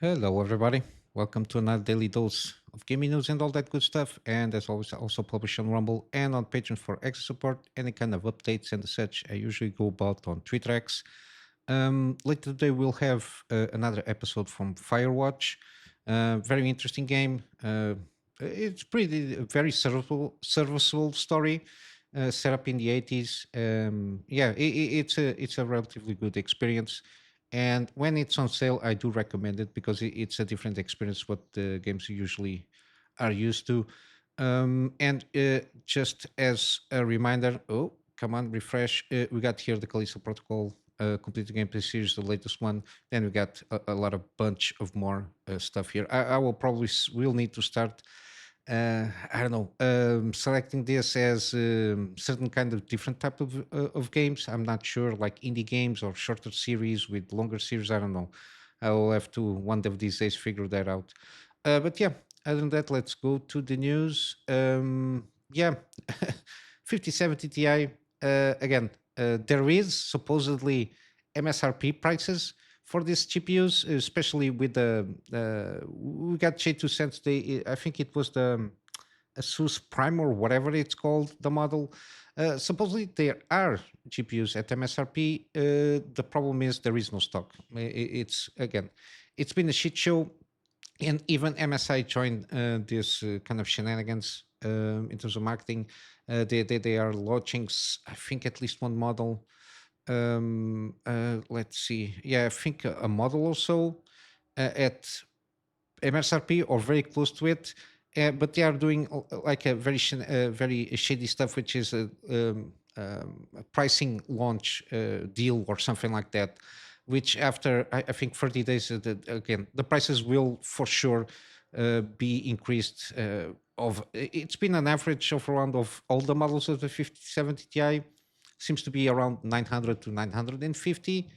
Hello, everybody. Welcome to another daily dose of gaming news and all that good stuff. And as always, I also publish on Rumble and on Patreon for extra support. Any kind of updates and such, I usually go about on Twitter X. Later today, we'll have another episode from Firewatch. Very interesting game. It's pretty very serviceable story. Set up in the 80s. Yeah, it's a relatively good experience, and when it's on sale, I do recommend it because it's a different experience what the games usually are used to. And just as a reminder, oh, come on, refresh. We got here the Callisto Protocol complete gameplay series, the latest one. Then we got a lot of bunch of more stuff here. I will probably will need to start I don't know, selecting this as certain kind of different type of games. I'm not sure, like indie games or shorter series with longer series. I don't know. I will have to one of these days figure that out. But yeah, other than that, let's go to the news. Yeah, 5070 Ti. Again, there is supposedly MSRP prices for these GPUs, especially with the we got J2 cents. They, I think it was the Asus Prime or whatever it's called, the model. Supposedly there are GPUs at MSRP. The problem is there is no stock. It's again, it's been a shit show, and even MSI joined this kind of shenanigans in terms of marketing. They are launching, I think, at least one model. Let's see. Yeah, I think a model or so at MSRP or very close to it. But they are doing like a very shady stuff, which is a pricing launch deal or something like that. Which after I think 30 days, again the prices will for sure be increased. It's been an average of around of all the models of the 5070 Ti seems to be around 900 to 950,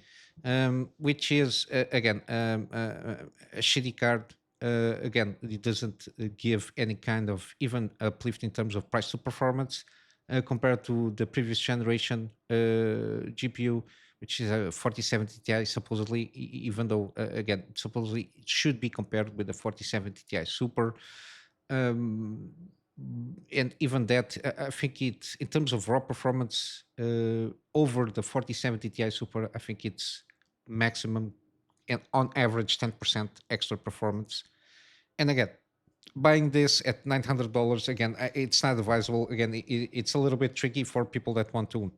which is again a shitty card. Again, it doesn't give any kind of even uplift in terms of price to performance compared to the previous generation GPU, which is a 4070 Ti supposedly, even though again supposedly it should be compared with the 4070 Ti Super. Um, and even that, I think it's in terms of raw performance over the 4070 Ti Super. I think it's maximum and on average 10% extra performance. And again, buying this at $900 again, it's not advisable. Again, it's a little bit tricky for people that want to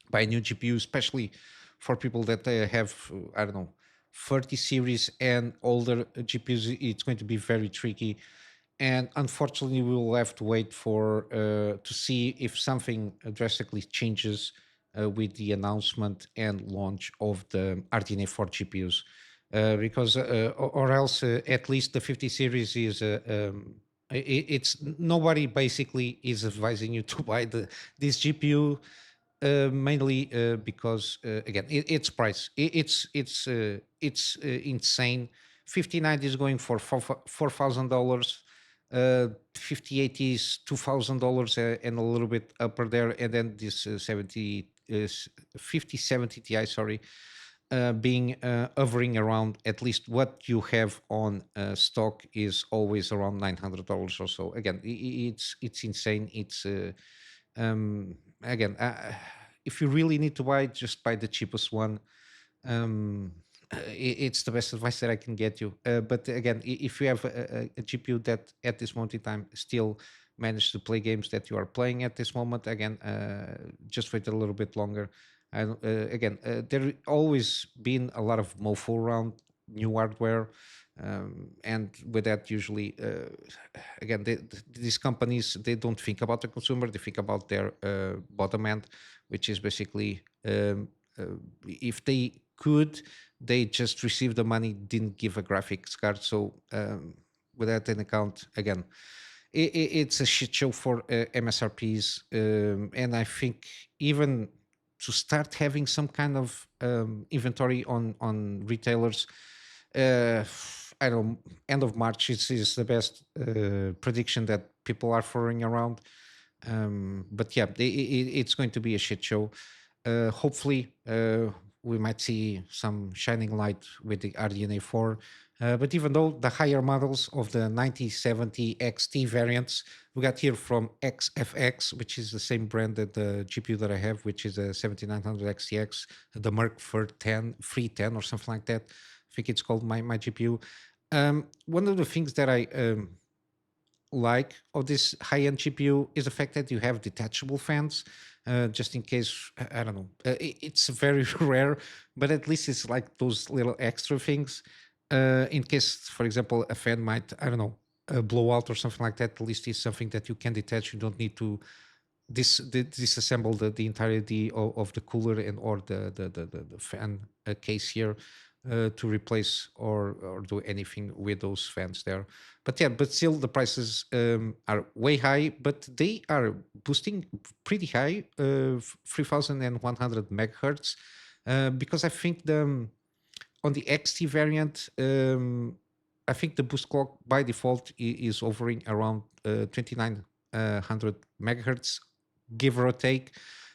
buy a new GPU, especially for people that have I don't know 30 series and older GPUs. It's going to be very tricky, and unfortunately, we will have to wait for to see if something drastically changes with the announcement and launch of the RDNA 4 GPUs, because or else at least the 50 series is it's nobody basically is advising you to buy this GPU mainly because again its price it's insane. 59 is going for $4,000. 58 is $2,000 and a little bit upper there, and then this 70 is 5070 Ti, sorry, being hovering around at least what you have on stock is always around $900 or so. Again, it's insane. It's again, if you really need to buy, just buy the cheapest one. It's the best advice that I can get you. But again, if you have a GPU that at this moment in time still manage to play games that you are playing at this moment, again, just wait a little bit longer. And again, there always been a lot of mofo around new hardware, and with that, usually, again, these companies they don't think about the consumer; they think about their bottom end, which is basically if they could, they just received the money, didn't give a graphics card. So with that in account, again, it's a shit show for MSRPs, and I think even to start having some kind of inventory on retailers. Uh, I don't know, end of March is the best prediction that people are throwing around. But yeah, it's going to be a shit show. Hopefully, we might see some shining light with the RDNA 4. But even though the higher models of the 9070 XT variants, we got here from XFX, which is the same brand that the GPU that I have, which is a 7900 XTX, the Merc for 10, free 10 or something like that. I think it's called my GPU. One of the things that I like of this high-end GPU is the fact that you have detachable fans, just in case, I don't know, it's very rare, but at least it's like those little extra things. In case, for example, a fan might, I don't know, blow out or something like that, at least it's something that you can detach. You don't need to disassemble the entirety of the cooler and or the fan case here to replace or do anything with those fans there. But yeah, but still the prices are way high, but they are boosting pretty high, 3100 megahertz, because I think on the XT variant, I think the boost clock by default is hovering around 2900 megahertz, give or take.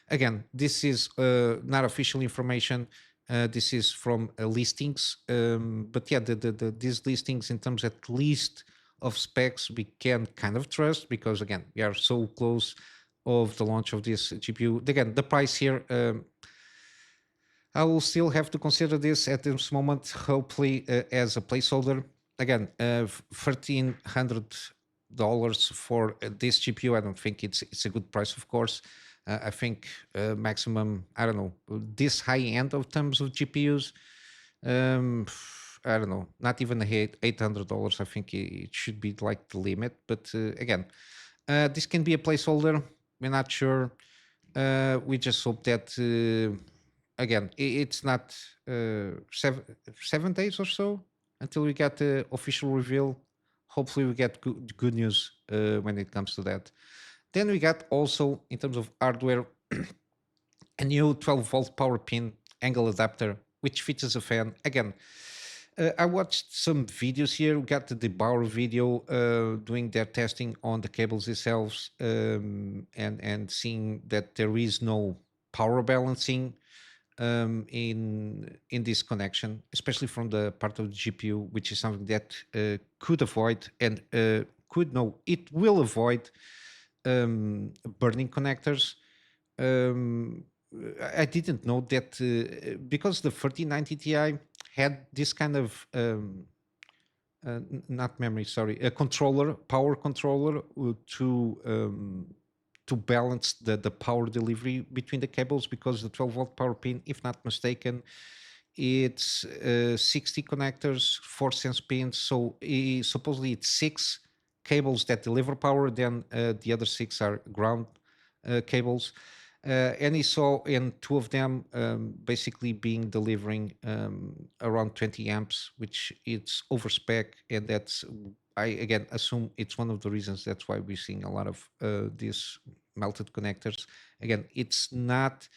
Again, this is not official information. This is from listings, but yeah, these listings in terms at least of specs we can kind of trust, because again we are so close of the launch of this GPU. Again, the price here, I will still have to consider this at this moment, hopefully as a placeholder. Again, $1,300 for this GPU. I don't think it's a good price, of course. I think maximum, I don't know, this high end of terms of GPUs. Um, I don't know, not even $800. I think it should be like the limit. But again, this can be a placeholder. We're not sure. We just hope that again it's not 7 days or so until we get the official reveal. Hopefully, we get good news when it comes to that. Then we got also, in terms of hardware, a new 12-volt power pin angle adapter, which features a fan. Again, I watched some videos here. We got the Devour video doing their testing on the cables themselves, and seeing that there is no power balancing in this connection, especially from the part of the GPU, which is something that could avoid and it will avoid burning connectors. Um, I didn't know that because the 3090 Ti had this kind of not memory, sorry, a controller, power controller to balance the power delivery between the cables, because the 12-volt power pin, if not mistaken, it's 60 connectors, 4 sense pins. So supposedly it's 6 cables that deliver power, then the other 6 are ground cables. And he saw in 2 of them basically being delivering around 20 amps, which it's over spec, and that's, I again assume it's one of the reasons that's why we're seeing a lot of these melted connectors. Again, it's not,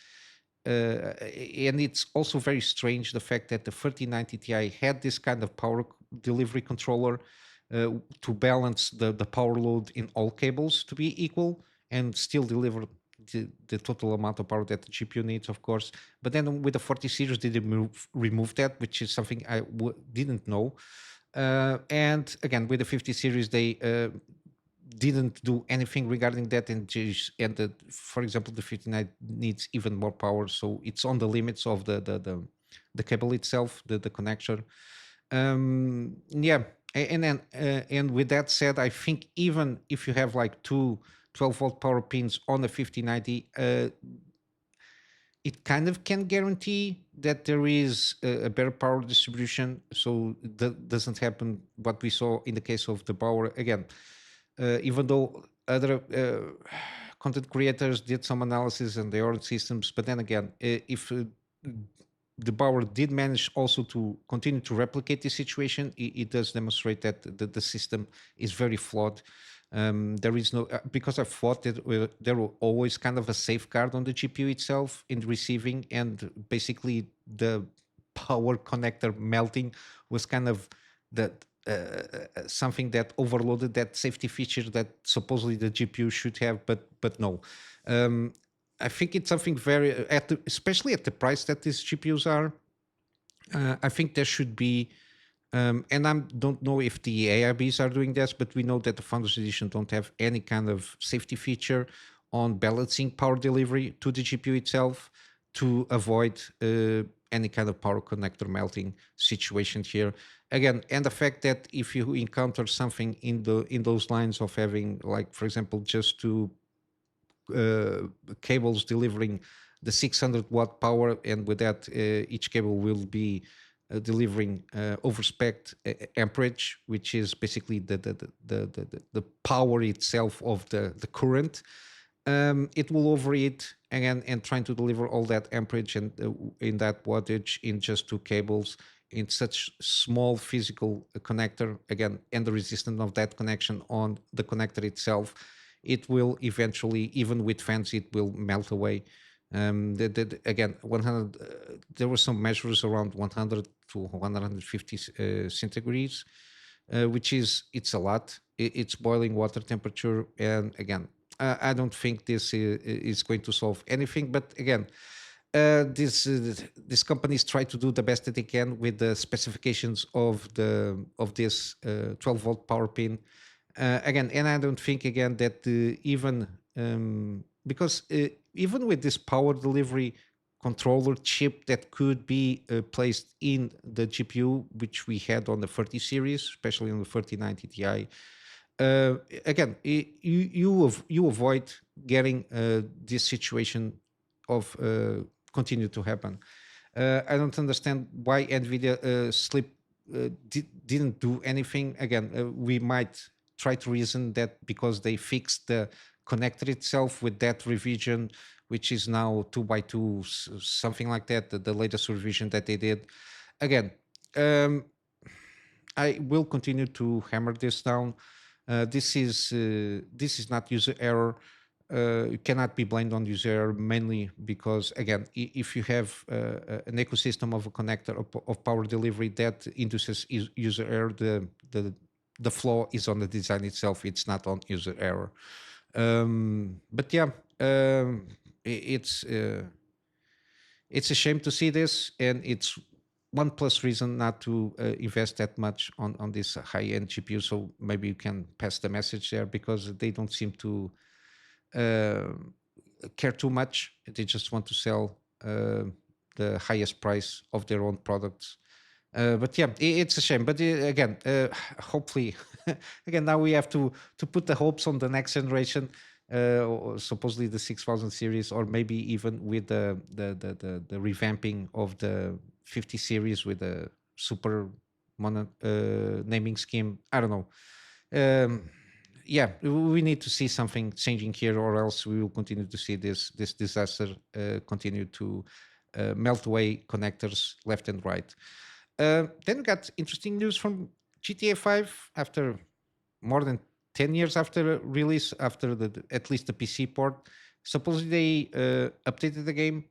and it's also very strange the fact that the 3090 Ti had this kind of power delivery controller to balance the power load in all cables to be equal and still deliver the total amount of power that the GPU needs, of course. But then with the 40 series, they remove that, which is something I didn't know. And again, with the 50 series, they didn't do anything regarding that, and for example, the 59 needs even more power, so it's on the limits of the cable itself, the connection. Yeah, and then and with that said, I think even if you have like two 12-volt power pins on the 5090, it kind of can guarantee that there is a better power distribution, so that doesn't happen what we saw in the case of the power. Again, even though other content creators did some analysis on their own systems, but then again, if the Bauer did manage also to continue to replicate this situation, it does demonstrate that the system is very flawed. There is no, because I thought that there were always kind of a safeguard on the GPU itself in receiving, and basically the power connector melting was kind of that something that overloaded that safety feature that supposedly the GPU should have, but no. I think it's something very, especially at the price that these GPUs are. I think there should be And I don't know if the AIBs are doing this, but we know that the Founders Edition don't have any kind of safety feature on balancing power delivery to the GPU itself to avoid any kind of power connector melting situation here. Again, and the fact that if you encounter something in those lines of having, like, for example, just two cables delivering the 600-watt power, and with that, each cable will be delivering overspec amperage, which is basically the power itself of the current. It will overheat again and trying to deliver all that amperage and in that wattage in just two cables in such small physical connector again, and the resistance of that connection on the connector itself, it will eventually, even with fans, it will melt away. Again, 100. There were some measures around 100 to 150 centigrades, which is it's a lot. It's boiling water temperature, and again, I don't think this is going to solve anything. But again, these companies try to do the best that they can with the specifications of this 12-volt power pin. Again, and I don't think again that even because even with this power delivery controller chip that could be placed in the GPU, which we had on the 30 series, especially on the 3090 Ti, again, you avoid getting this situation of continue to happen. I don't understand why NVIDIA didn't do anything. Again, we might try to reason that because they fixed the connector itself with that revision, which is now 2x2, something like that, the latest revision that they did. Again, I will continue to hammer this down. This is not user error. It cannot be blamed on user error, mainly because, again, if you have an ecosystem of a connector of power delivery that induces user error, the flaw is on the design itself. It's not on user error. But yeah, it's a shame to see this, and it's one plus reason not to invest that much on this high-end GPU. So maybe you can pass the message there, because they don't seem to care too much. They just want to sell the highest price of their own products. But yeah, it's a shame. But again, hopefully, again, now we have to put the hopes on the next generation, or supposedly the 6000 series, or maybe even with the revamping of the 50 series with a super naming scheme. I don't know. Yeah, we need to see something changing here, or else we will continue to see this disaster continue to melt away connectors left and right. Then we got interesting news from GTA 5 after more than 10 years after release, after at least the PC port. Supposedly they updated the game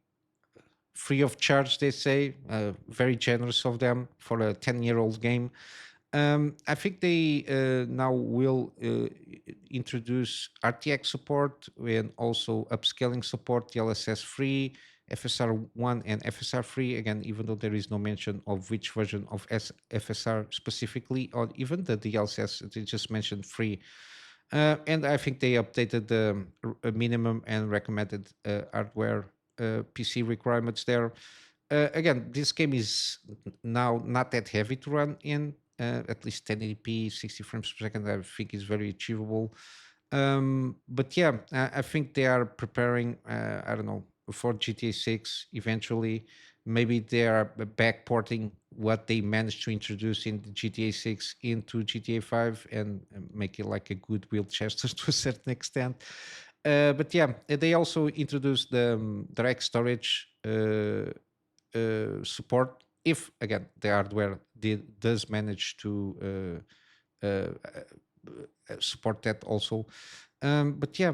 free of charge, they say. Very generous of them for a 10-year-old game. I think they now will introduce RTX support and also upscaling support, DLSS free, FSR1 and FSR free. Again, even though there is no mention of which version of FSR specifically, or even the DLSS, they just mentioned free. And I think they updated the minimum and recommended hardware PC requirements there. Again, this game is now not that heavy to run in. At least 1080p, 60 frames per second, I think is very achievable. But yeah, I think they are preparing, I don't know, for GTA 6 eventually. Maybe they are backporting what they managed to introduce in the GTA 6 into GTA 5 and make it like a goodwill gesture to a certain extent. But yeah, they also introduced the direct storage support, if again the hardware does manage to support that also. But yeah,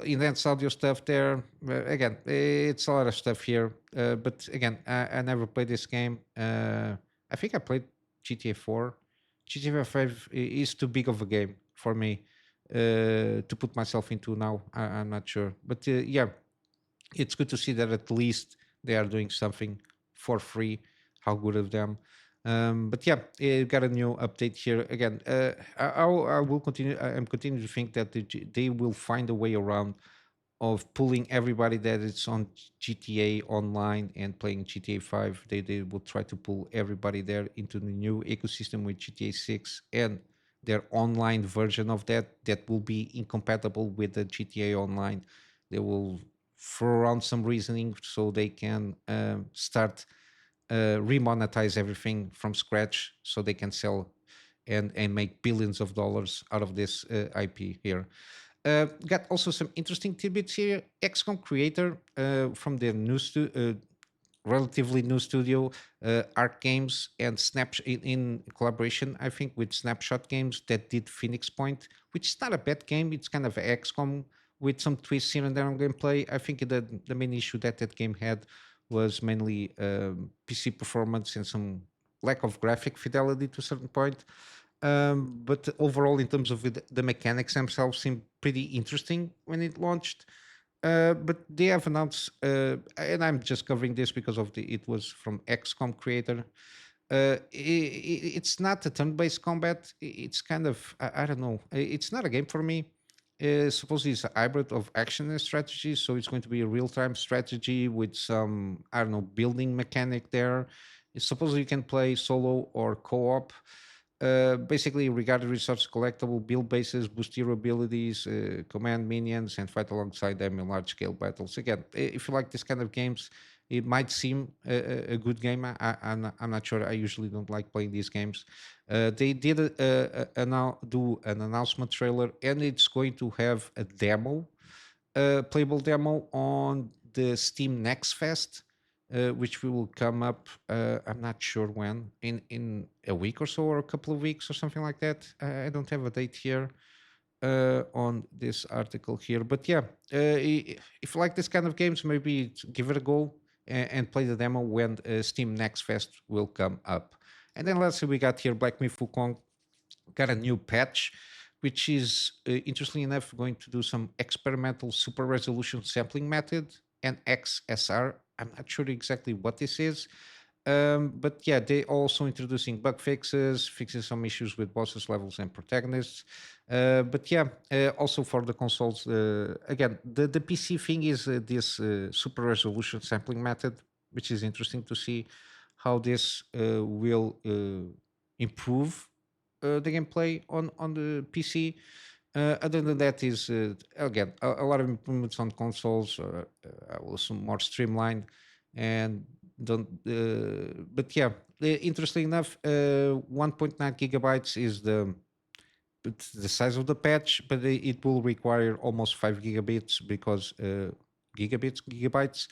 enhanced audio stuff there. Again, it's a lot of stuff here. But again, I never played this game. I think I played GTA 4. GTA 5 is too big of a game for me to put myself into now. I'm not sure. But yeah, it's good to see that at least they are doing something for free. How good of them. But yeah, got a new update here again. I will continue. I'm continuing to think that they will find a way around of pulling everybody that is on GTA Online and playing GTA 5. They will try to pull everybody there into the new ecosystem with GTA 6 and their online version of that will be incompatible with the GTA Online. They will throw around some reasoning so they can start remonetize everything from scratch so they can sell and make billions of dollars out of this IP here. Got also some interesting tidbits here. XCOM creator from the relatively new studio, Arc Games, and in collaboration, I think, with Snapshot Games that did Phoenix Point, which is not a bad game. It's kind of XCOM with some twists here and there on gameplay. I think the main issue that game had was mainly PC performance and some lack of graphic fidelity to a certain point. But overall, in terms of the mechanics themselves, seemed pretty interesting when it launched. But they have announced, and I'm just covering this because of it was from XCOM creator. It's not a turn-based combat. It's kind of I don't know. It's not a game for me. Supposedly it's a hybrid of action and strategy, so it's going to be a real-time strategy with some I don't know building mechanic there. Supposedly you can play solo or co-op. Basically, regarding resource collectible, build bases, boost your abilities, command minions, and fight alongside them in large scale battles. Again, if you like this kind of games, it might seem a good game. I'm not sure. I usually don't like playing these games. They did do an announcement trailer, and it's going to have a demo, playable demo on the Steam Next Fest, which will come up. I'm not sure when, in a week or so, or a couple of weeks, or something like that. I don't have a date here on this article here, but yeah, if you like this kind of games, maybe give it a go and play the demo when Steam Next Fest will come up. And then let's see, we got here Black Myth Wukong got a new patch, which is interestingly enough going to do some experimental super resolution sampling method and XSR. I'm not sure exactly what this is. But yeah, they also introducing bug fixes, fixing some issues with bosses levels and protagonists. But yeah, also for the consoles, again, the PC thing is this super resolution sampling method, which is interesting to see how this will improve the gameplay on the PC. Other than that, is again a lot of improvements on consoles. I will assume more streamlined, and don't. But yeah, interesting enough, 1.9 gigabytes is it's the size of the patch, but it will require almost 5 gigabits because gigabytes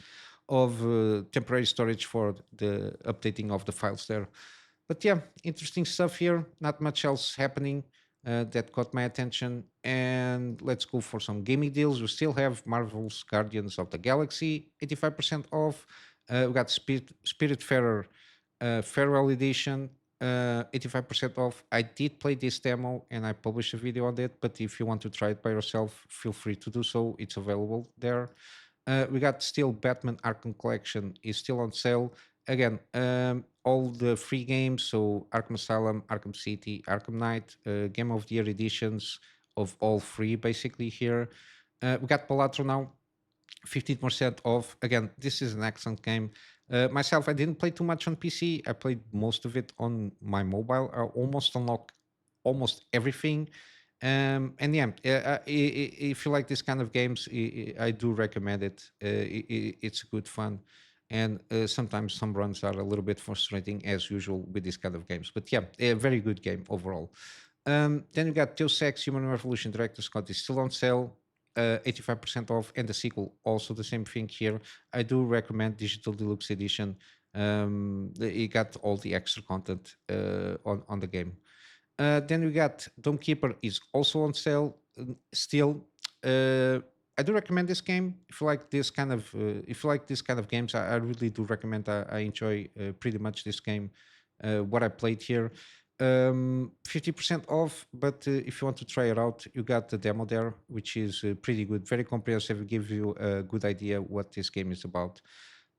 of temporary storage for the updating of the files there. But yeah, interesting stuff here. Not much else happening that caught my attention. And let's go for some gaming deals. We still have Marvel's Guardians of the Galaxy, 85% off. We got Spiritfarer Farewell Edition, 85% off. I did play this demo and I published a video on it, but if you want to try it by yourself, feel free to do so. It's available there. We got still Batman Arkham Collection is still on sale. Again, all the free games, so Arkham Asylum, Arkham City, Arkham Knight, Game of the Year editions of all free basically here. We got Balatro now, 15% off. Again, this is an excellent game. Myself, I didn't play too much on PC. I played most of it on my mobile. I almost unlocked almost everything. And yeah, if you like this kind of games, I do recommend it. It's good fun. And sometimes some runs are a little bit frustrating as usual with this kind of games. But yeah, a very good game overall. Then you got Deus Ex Human Revolution Director's Cut is still on sale. 85% off, and the sequel also the same thing here. I do recommend Digital Deluxe Edition. You got all the extra content on the game. Then we got Dome Keeper is also on sale still. I do recommend this game if you like this kind of games. I really do recommend. I enjoy pretty much this game. What I played here, 50% off. But if you want to try it out, you got the demo there, which is pretty good, very comprehensive. It gives you a good idea what this game is about.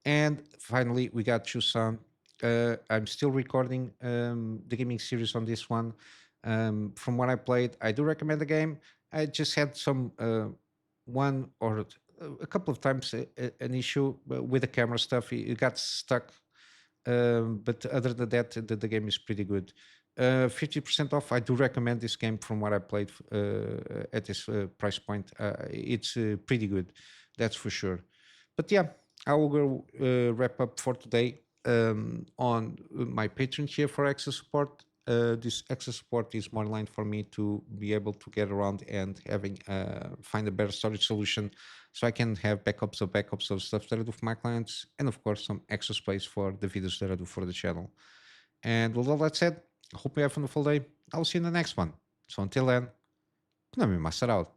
And finally, we got Jusant. I'm still recording the gaming series on this one. From what I played, I do recommend the game. I just had some one or a couple of times an issue with the camera stuff. It got stuck, but other than that, the game is pretty good. 50% off. I do recommend this game from what I played at this price point. It's pretty good, that's for sure. But yeah, I will go wrap up for today on my Patreon here for access support. This access support is more in line for me to be able to get around and having find a better storage solution, so I can have backups of stuff that I do for my clients, and of course some extra space for the videos that I do for the channel. And with all that said, I hope you have a wonderful day. I'll see you in the next one. So until then, Kunamy Master out.